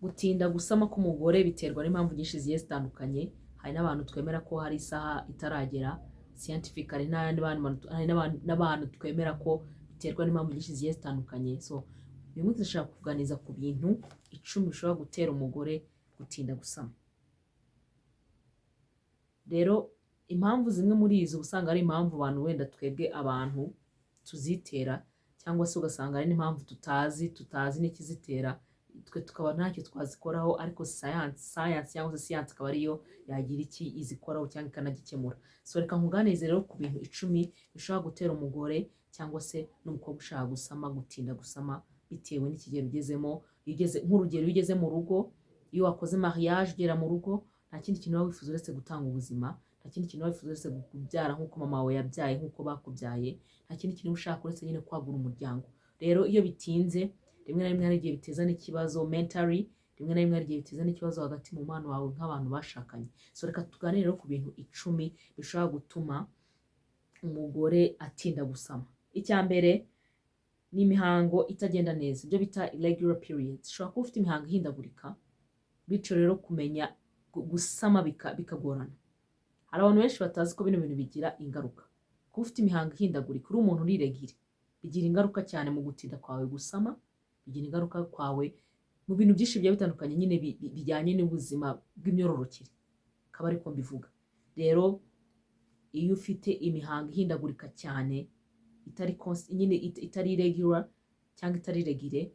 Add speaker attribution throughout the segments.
Speaker 1: Gutinda gusama k'umugore biterwa n'impamvu nyinshi zigiye zitandukanye. Hari n'abantu twemera ko hari isaha itaragera scientifically, n'abantu twemera ko biterwa n'impamvu nyinshi zigiye zitandukanye. So uyu munsi ndashaka kuganiza ku bintu 10 bishobora gutera umugore gutinda gusama. Rero impamvu zimwe muri izo usanga ari impamvu abantu wenda twebwe abantu tuzitera, cyangwa se ugasanga ari n'impamvu tutazi n'ikizitera, twe tukaba ntacyo twazikoraho, ariko science cyangwa se siyansi akaba ariyo yagira iki izikoraho cyangwa ikanagikemura. So reka nkuganize rero ku bintu 10 bishobora gutera umugore cyangwa se n'umukobwa ushaka gusama gutinda gusama bitewe n'ikigero ugezemo. Nk'urugero, iyo ugeze mu rugo, iyo wakoze mariage ugera mu rugo, nta kindi kintu waba wifuza uretse gutanga ubuzima, nta kindi kintu waba wifuza uretse kubyara nk'uko mama wawe yabyaye, nk'uko bakubyaye, nta kindi kintu ushaka uretse nyine kwagura umuryango. Rero iyo bitinze, rimwe na rimwe hari igihe biteza n'ikibazo mentally, rimwe na rimwe hari igihe biteza n'ikibazo hagati mu mwana wawe nk'abantu bashakanye. So reka tuganire rero ku bintu 10 bishobora gutuma umugore atinda gusama. Icya mbere ni imihango itagenda neza, ibyo bita irregular periods. Ushobora kuba ufite imihango ihindagurika, bityo rero kumenya gusama bikagorana. Hari abantu benshi batazi ko bino bintu bigira ingaruka. Kuba ufite imihango ihindagurika, uri umuntu uriregire, bigira ingaruka cyane mu gutinda kwawe gusama, bigira ingaruka kwawe mu bintu byinshi bigiye bitandukanye nyine bijyanye n'ubuzima bw'imyororokere, akaba ariko mbivuga. Rero iyo ufite imihango ihindagurika cyane, itari regular cyangwa itari regire,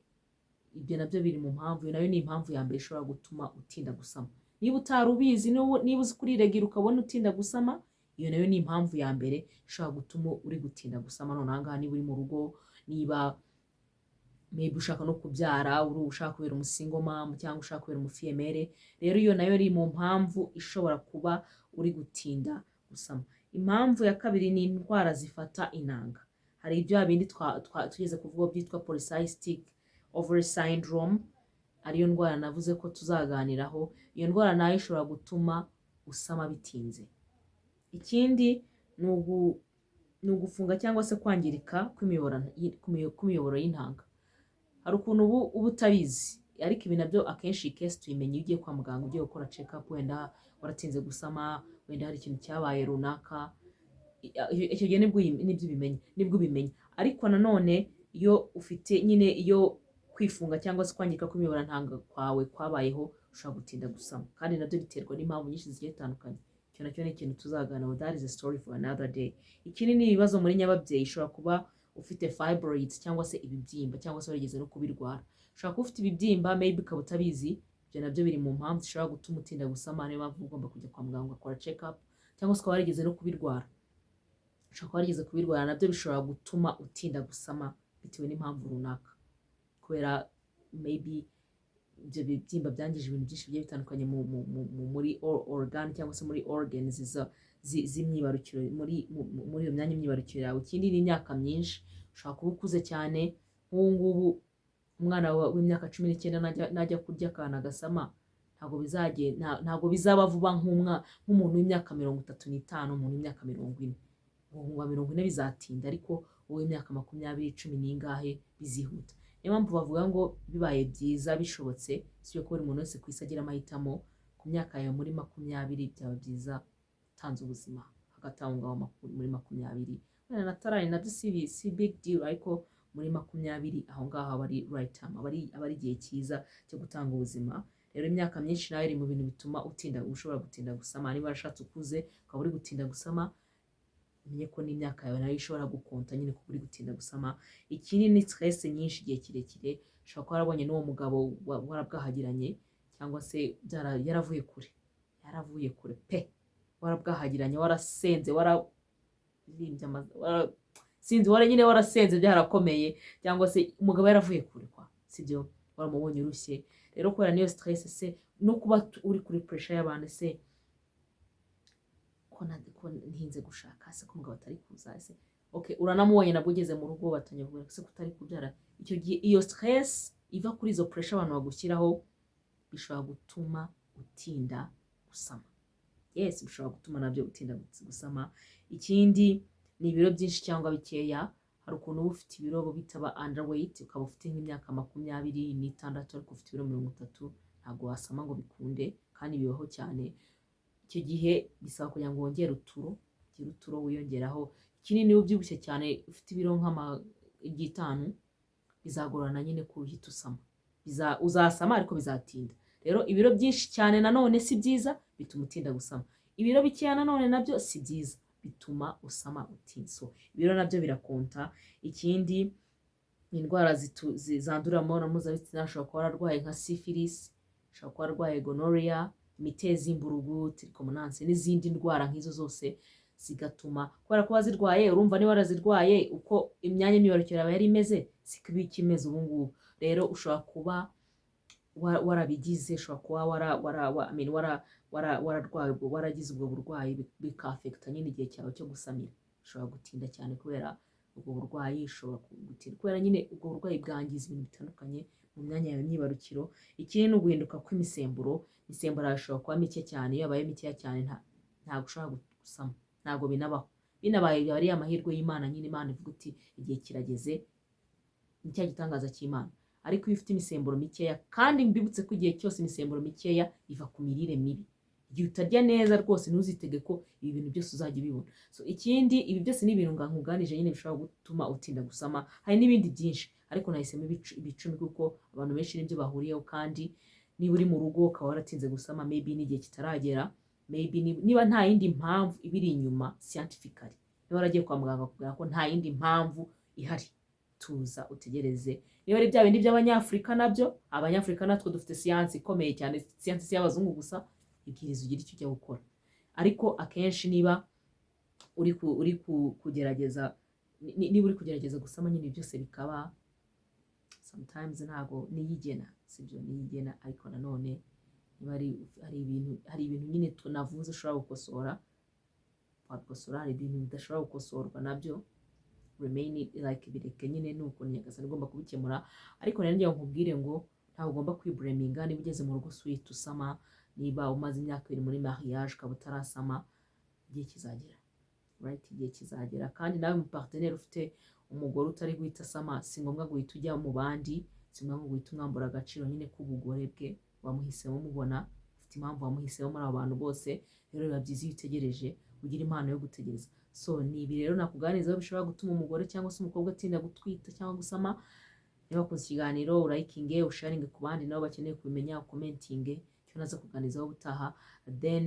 Speaker 1: ibyo nabyo biri mu mpamvu. Iyo nayo ni impamvu ya mbere ishobora gutuma utinda gusama. Niba utari ubizi, niba uzi kuriregira ukabona utinda gusama, iyo nayo ni impamvu ya mbere ishobora gutuma uri gutinda gusama. None ahangaha niba uri mu rugo, niba maybe ushaka no kubyara, ushaka kubera umusingo mama cyangwa ushaka kubera umufiyemere, rero iyo nayo ari mu mpamvu ishobora kuba uri gutinda gusama. Impamvu ya kabiri ni indwara zifata intanga. Hari ibyo bindi tugeze kuvuga byitwa polycystic ovary syndrome, ariyo ndwara navuze ko tuzaganiraho. Iyo ndwara nayo ishobora gutuma usama bitinze. Ikindi ni ugufunga cyangwa se kwangirika kw'imiyoboro y'intanga. Hari ukuntu uba utabizi, ariko ibi nabyo akenshi case tuyimenya iyo ugiye kwa muganga, ugiye gukora check up, wenda waratinze gusama, wenda hari ikintu cyabaye runaka, icyo gihe nibwo ubimenya. Ariko nanone iyo ufite nyine iyo kwifunga cyangwa se kwangirika kw'imiyoboro ntanga kwawe kwabayeho, ushobora gutinda gusama, kandi nabyo biterwa n'impamvu nyinshi zigiye zitandukanye. Icyo nacyo ni ikintu tuzaganiraho, that is a story for another day. Ikindi ni ibibazo muri nyababyeyi. Ushobora kuba ufite fibroids cyangwa se ibibyimba, cyangwa se warigeze no kubirwara. Ushobora kuba ufite ibibyimba maybe ukaba utabizi, ibyo nabyo biri mu mpamvu zishobora gutuma utinda gusama. Niyo mpamvu ugomba kujya kwa muganga ugakora check up, cyangwa se ukaba warigeze no kubirwara. Ushobora kuba warigeze kubirwara, nabyo bishobora gutuma utinda gusama bitewe n'impamvu runaka, kubera maybe ibyo bibyimba byangije ibintu byinshi bigiye bitandukanye muri organ cyangwa se muri organs z'imyibarukiro, muri iyo myanya y'imyibarukiro yawe. Ikindi ni imyaka myinshi. Ushobora kuba ukuze cyane, nk'ubu ngubu umwana w'imyaka 19 najya kurya akana gasama, ntabwo bizaba vuba nk'umuntu w'imyaka 35, umuntu w'imyaka 40. Uwa 40 bizatinda, ariko uw'imyaka 20, 10 n'ingahe bizihuta. Niyo mpamvu bavuga ngo bibaye byiza bishobotse, si yo ko buri muntu wese ku isi agira amahitamo, ku myaka yawe muri 20 byaba byiza utanze ubuzima hagati aho ngaho muri 20. Wenda natarari nabyo si big deal, ariko muri 20 aho ngaho aba ari right time, aba ari igihe cyiza cyo gutanga ubuzima. Rero imyaka myinshi nayo iri mu bintu bituma ushobora gutinda gusama. Niba warashatse ukuze ukaba uri gutinda gusama, umenye ko n'imyaka yawe nayo ishobora gukonta nyine kuba uri gutinda gusama. Ikindi ni stress nyinshi igihe kirekire. Ushobora kuba warabonye n'uwo mugabo warabwahagiranye, cyangwa se yaravuye kure pe, warabwahagiranye, warasenze, sinzi nyine warasenze byarakomeye, cyangwa se umugabo yaravuye kure sibyo, waramubonye urushye. Rero kubera niyo stress se, no kuba uri kuri pressure y'abantu, se ko ntinze gushaka, se ko umugabo atari kuza, se okay, uranamubonye nabwo ugeze mu rugo batangiye kuvuga se kutari kubyara. Icyo gihe iyo stress iva kuri izo pressure abantu bagushyiraho bishobora gutuma utinda gusama. Yes, bishobora gutuma nabyo utinda gusama. Ikindi ni ibiro byinshi cyangwa bikeya. Hari ukuntu uba ufite ibiro bitaba underweight, ukaba ufite nk'imyaka 26 ariko ufite ibiro 30, ntabwo wasama ngo bikunde kandi bibaho cyane. Icyo gihe bisaba kugira ngo wongere uturo, ugire uturo wiyongeraho. Ikindi niba ubyibushye cyane ufite ibiro nk'ama 5, bizagorana nyine ko uhita usama. Uzasama ariko bizatinda. Rero ibiro byinshi cyane nanone si byiza, bituma utinda gusama. Ibiro bikeya nanone nabyo si byiza, bituma usama utinda. So ibiro nabyo birakonta. Ikindi indwara zandurira mu mibonano mpuzabitsina, ushobora kuba wararwaye nka syphilis, ushobora kuba wararwaye gonorrhea, imitezi y'imburugu, trichomonase n'izindi ndwara nk'izo zose zigatuma, kubera ko wazirwaye, urumva niba warazirwaye uko imyanya myibarukiro yaba yari imeze siko iba ikimeze ubu ngubu. Rero ushobora kuba warabigize, ushobora kuba wararwaye, waragize ubwo burwayi bikafekita nyine igihe cyawe cyo gusamira. Ushobora gutinda cyane kubera ubwo burwayi, ushobora gutinda kubera nyine ubwo burwayi bwangiza ibintu bitandukanye mu myanya yawe myibarukiro. Ikindi ni uguhinduka kw'imisemburo. Imisemburo yawe ishobora kuba mike cyane. Iyo yabaye mikeya cyane ntabwo ushobora gusama, ntabwo binabaho. Binabaye byaba ari amahirwe y'Imana, nyine Imana ivuga uti igihe kirageze, ni cya gitangaza cy'Imana. Ariko iyo ufite imisemburo mikeya, kandi mbibutse ko igihe cyose imisemburo mikeya iva ku mirire mibi. Igihe utarya neza rwose ntuzitege ko ibi bintu byose uzajya ubibona. So ikindi, ibi byose ni ibintu nkuganije nyine bishobora gutuma utinda gusama. Hari n'ibindi byinshi ariko nahisemo ibicumi kuko abantu benshi nibyo bahuriyeho. Kandi niba uri mu rugo ukaba waratinze gusama, maybe n'igihe kitaragera, maybe niba nta yindi mpamvu ibiri inyuma scientifically, niba waragiye kwa muganga kugira ko nta yindi mpamvu ihari, tuza utegereze. Niba ari bya bindi by'Abanyafurika, nabyo Abanyafurika natwe dufite siyansi ikomeye cyane, siyansi si y'abazungu gusa. Ibwiriza ugira icyo ujya gukora. Ariko akenshi niba uri kugerageza gusama nyine byose bikaba sometimes ntago niyigena, sibyo niyigena. Ariko nanone niba hari ibintu nyine tunavuze ushobora gukosora, wakosora. Hari ibintu bidashobora gukosorwa nabyo remain like bireke nyine, nuko Nyagasani ugomba kubikemura. Ariko rero ngiye nkubwire ngo ntabwo ugomba kwiblaminga niba ugeze mu rugo suite usama. Niba umaze imyaka 2 muri mariage ukaba utarasama, igihe kizagera, right? Igihe kizagera. Kandi nawe mu partenaire ufite umugore utari guhita asama, si ngombwa guhita ujya mu bandi, si ngombwa guhita umwambura agaciro nyine k'ubugore bwe. Wamuhisemo mubona, ufite impamvu wamuhisemo muri abo bantu bose. Rero biba byiza iyo utegereje, ugira impano yo gutegereza. So ni ibi rero nakuganirizaho bishobora gutuma umugore cyangwa se umukobwa atinda gutwita cyangwa gusama. Niba wakunze ikiganiro, urayikinge, usharinge ku bandi nabo bakeneye kubimenya, ukomentinge icyo naza kuganirizaho ubutaha. Then